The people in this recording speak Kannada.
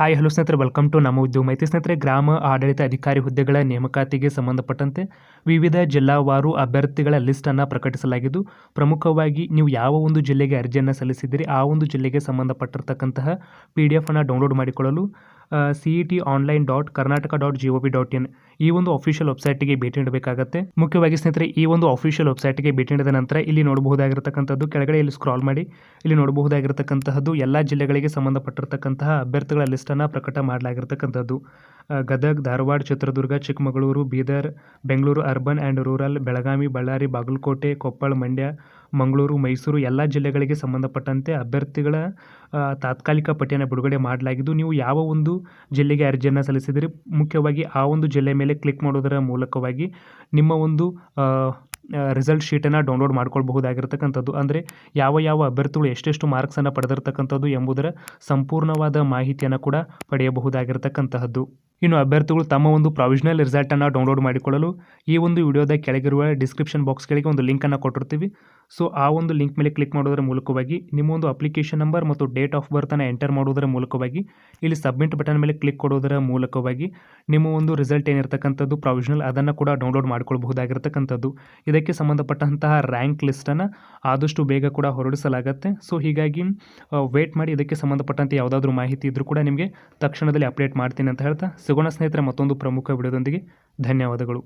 ಹಾಯ್ ಹಲೋ ಸ್ನೇಹಿತರೆ, ವೆಲ್ಕಮ್ ಟು ನಮ್ಮ ಉದ್ಯೋಗ ಮಾಹಿತಿ. ಸ್ನೇಹಿತರೆ, ಗ್ರಾಮ ಆಡಳಿತ ಅಧಿಕಾರಿ ಹುದ್ದೆಗಳ ನೇಮಕಾತಿಗೆ ಸಂಬಂಧಪಟ್ಟಂತೆ ವಿವಿಧ ಜಿಲ್ಲಾವಾರು ಅಭ್ಯರ್ಥಿಗಳ ಲಿಸ್ಟನ್ನು ಪ್ರಕಟಿಸಲಾಗಿದ್ದು, ಪ್ರಮುಖವಾಗಿ ನೀವು ಯಾವ ಒಂದು ಜಿಲ್ಲೆಗೆ ಅರ್ಜಿಯನ್ನು ಸಲ್ಲಿಸಿದ್ದೀರಿ ಆ ಒಂದು ಜಿಲ್ಲೆಗೆ ಸಂಬಂಧಪಟ್ಟಿರ್ತಕ್ಕಂತಹ PDF ಅನ್ನು ಡೌನ್ಲೋಡ್ ಮಾಡಿಕೊಳ್ಳಲು cet.online.karnataka.gov.in ಈ ಒಂದು ಅಫಿಷಿಯಲ್ ವೆಬ್ಸೈಟ್ಗೆ ಭೇಟಿ ನೀಡಬೇಕಾಗುತ್ತೆ. ಮುಖ್ಯವಾಗಿ ಸ್ನೇಹಿತರೆ, ಈ ಒಂದು ಅಫಿಷಿಯಲ್ ವೆಬ್ಸೈಟ್ಗೆ ಭೇಟಿ ನೀಡಿದ ನಂತರ ಇಲ್ಲಿ ನೋಡಬಹುದಾಗಿರತಕ್ಕಂಥದ್ದು, ಕೆಳಗಡೆ ಇಲ್ಲಿ ಸ್ಕ್ರಾಲ್ ಮಾಡಿ ಇಲ್ಲಿ ನೋಡಬಹುದಾಗಿರತಕ್ಕಂತಹದ್ದು ಎಲ್ಲ ಜಿಲ್ಲೆಗಳಿಗೆ ಸಂಬಂಧಪಟ್ಟಿರ್ತಕ್ಕಂತಹ ಅಭ್ಯರ್ಥಿಗಳ ಲಿಸ್ಟನ್ನು ಪ್ರಕಟ ಮಾಡಲಾಗಿರ್ತಕ್ಕಂಥದ್ದು. Gadag, Dharwad, Chitradurga, Chikkamagaluru, Bidar, Bengaluru urban and rural, Belagavi, Ballari, Bagalkot, Koppal, Mandya, Mangaluru, Mysuru ಎಲ್ಲ ಜಿಲ್ಲೆಗಳಿಗೆ ಸಂಬಂಧಪಟ್ಟಂತೆ ಅಭ್ಯರ್ಥಿಗಳ ತಾತ್ಕಾಲಿಕ ಪಟ್ಟಿಯನ್ನು ಬಿಡುಗಡೆ ಮಾಡಲಾಗಿದ್ದು, ನೀವು ಯಾವ ಒಂದು ಜಿಲ್ಲೆಗೆ ಅರ್ಜಿಯನ್ನು ಸಲ್ಲಿಸಿದಿರಿ ಮುಖ್ಯವಾಗಿ ಆ ಒಂದು ಜಿಲ್ಲೆ ಮೇಲೆ ಕ್ಲಿಕ್ ಮಾಡೋದರ ಮೂಲಕವಾಗಿ ನಿಮ್ಮ ಒಂದು ರಿಸಲ್ಟ್ ಶೀಟನ್ನು ಡೌನ್ಲೋಡ್ ಮಾಡ್ಕೊಳ್ಬಹುದಾಗಿರ್ತಕ್ಕಂಥದ್ದು. ಅಂದರೆ ಯಾವ ಅಭ್ಯರ್ಥಿಗಳು ಎಷ್ಟೆಷ್ಟು ಮಾರ್ಕ್ಸನ್ನು ಪಡೆದಿರ್ತಕ್ಕಂಥದ್ದು ಎಂಬುದರ ಸಂಪೂರ್ಣವಾದ ಮಾಹಿತಿಯನ್ನು ಕೂಡ ಪಡೆಯಬಹುದಾಗಿರ್ತಕ್ಕಂತಹದ್ದು. ಇನ್ನು ಅಭ್ಯರ್ಥಿಗಳು ತಮ್ಮ ಒಂದು ಪ್ರಾವಿಷನಲ್ ರಿಸಲ್ಟನ್ನು ಡೌನ್ಲೋಡ್ ಮಾಡಿಕೊಳ್ಳಲು ಈ ಒಂದು ವಿಡಿಯೋದ ಕೆಳಗಿರುವ ಡಿಸ್ಕ್ರಿಪ್ಷನ್ ಬಾಕ್ಸ್ ಕೆಳಗೆ ಒಂದು ಲಿಂಕನ್ನು ಕೊಟ್ಟಿರ್ತೀವಿ. ಸೊ ಆ ಒಂದು ಲಿಂಕ್ ಮೇಲೆ ಕ್ಲಿಕ್ ಮಾಡೋದರ ಮೂಲಕವಾಗಿ ನಿಮ್ಮ ಒಂದು ಅಪ್ಲಿಕೇಶನ್ ನಂಬರ್ ಮತ್ತು ಡೇಟ್ ಆಫ್ ಬರ್ತನ್ನು ಎಂಟರ್ ಮಾಡೋದರ ಮೂಲಕವಾಗಿ ಇಲ್ಲಿ ಸಬ್ಮಿಟ್ ಬಟನ್ ಮೇಲೆ ಕ್ಲಿಕ್ ಕೊಡೋದರ ಮೂಲಕವಾಗಿ ನಿಮ್ಮ ಒಂದು ರಿಸಲ್ಟ್ ಏನಿರ್ತಕ್ಕಂಥದ್ದು ಪ್ರಾವಿಷನಲ್ ಅದನ್ನು ಕೂಡ ಡೌನ್ಲೋಡ್ ಮಾಡ್ಕೊಳ್ಬಹುದಾಗಿರ್ತಕ್ಕಂಥದ್ದು. ಇದಕ್ಕೆ ಸಂಬಂಧಪಟ್ಟಂತಹ ರ್ಯಾಂಕ್ ಲಿಸ್ಟನ್ನು ಆದಷ್ಟು ಬೇಗ ಕೂಡ ಹೊರಡಿಸಲಾಗುತ್ತೆ. ಸೊ ಹೀಗಾಗಿ ವೇಟ್ ಮಾಡಿ, ಇದಕ್ಕೆ ಸಂಬಂಧಪಟ್ಟಂತೆ ಯಾವುದಾದ್ರೂ ಮಾಹಿತಿ ಇದ್ರೂ ಕೂಡ ನಿಮಗೆ ತಕ್ಷಣದಲ್ಲಿ ಅಪ್ಡೇಟ್ ಮಾಡ್ತೀನಿ ಅಂತ ಹೇಳ್ತಾ ಸಿಗೋಣ ಸ್ನೇಹಿತರೆ ಮತ್ತೊಂದು ಪ್ರಮುಖ ವಿಡಿಯೋದೊಂದಿಗೆ. ಧನ್ಯವಾದಗಳು.